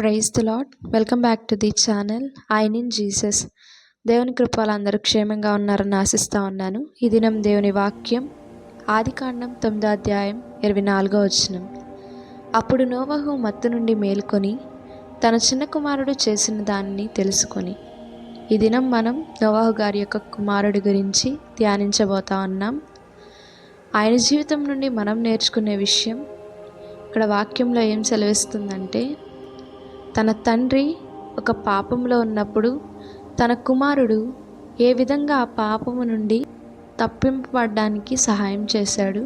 Praise the Lord. Welcome back to the channel I in Jesus. దేవుని కృపలో అందరూ క్షేమంగా ఉన్నారని ఆశిస్తూ ఉన్నాను. ఈ దినం దేవుని వాక్యం ఆదికాండం 9వ అధ్యాయం 24వ వచనం. అప్పుడు నోవహు మత్తు నుండి మేల్కొని తన చిన్న కుమారుడు చేసిన దానిని తెలుసుకొని. ఈ దినం మనం నోవహు గారి యొక్క కుమారుడి గురించి ధ్యానించబోతా ఉన్నాం. ఆయన జీవితం నుండి మనం నేర్చుకునే విషయం ఇక్కడ వాక్యంలో ఏం సెలవిస్తుందంటే, తన తండ్రి ఒక పాపంలో ఉన్నప్పుడు తన కుమారుడు ఏ విధంగా ఆ పాపము నుండి తప్పింపబడడానికి సహాయం చేశాడు,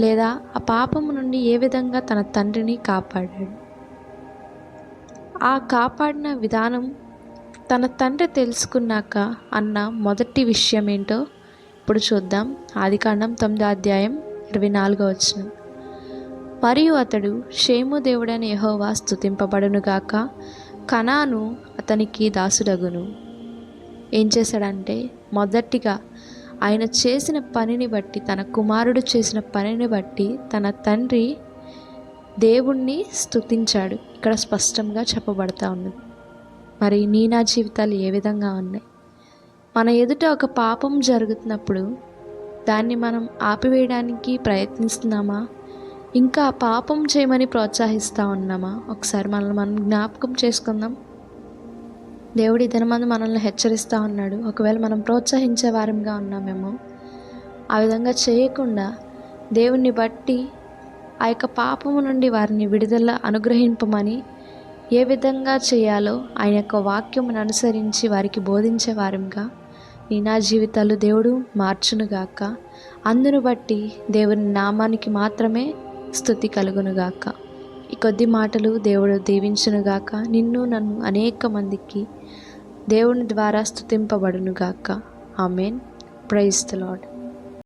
లేదా ఆ పాపము నుండి ఏ విధంగా తన తండ్రిని కాపాడాడు. ఆ కాపాడిన విధానం తన తండ్రి తెలుసుకున్నాక అన్న మొదటి విషయం ఏంటో ఇప్పుడు చూద్దాం. ఆదికాండం 9వ అధ్యాయం 24వ వచనం. మరియు అతడు షేము దేవుడైన యెహోవా స్తుతింపబడునుగాక, కనాను అతనికి దాసుడగును. ఏం చేశాడంటే, మొదటిగా ఆయన చేసిన పనిని బట్టి, తన కుమారుడు చేసిన పనిని బట్టి తన తండ్రి దేవుణ్ణి స్తుతించాడు. ఇక్కడ స్పష్టంగా చెప్పబడతా ఉన్నది. మరి నా జీవితాలు ఏ విధంగా ఉన్నాయి? మన ఎదుట ఒక పాపం జరుగుతున్నప్పుడు దాన్ని మనం ఆపివేయడానికి ప్రయత్నిస్తున్నామా, ఇంకా పాపం చేయమని ప్రోత్సహిస్తూ ఉన్నామా? ఒకసారి మనం జ్ఞాపకం చేసుకుందాం. దేవుడు ఈ దినమందు మనల్ని హెచ్చరిస్తూ ఉన్నాడు. ఒకవేళ మనం ప్రోత్సహించే వారంగా ఉన్నామేమో, ఆ విధంగా చేయకుండా దేవుణ్ణి బట్టి ఆ యొక్క పాపము నుండి వారిని విడుదల అనుగ్రహింపమని ఏ విధంగా చేయాలో ఆయన యొక్క వాక్యమును అనుసరించి వారికి బోధించే వారంగా నా జీవితాలు దేవుడు మార్చునుగాక. అందును బట్టి దేవుని నామానికి మాత్రమే స్తుతి కలుగునుగాక. ఈ కొద్ది మాటలు దేవుడు దీవించునుగాక. నిన్ను నన్ను అనేక మందికి దేవుని ద్వారా స్తుతింపబడునుగాక. ఆమేన్. Praise the lord.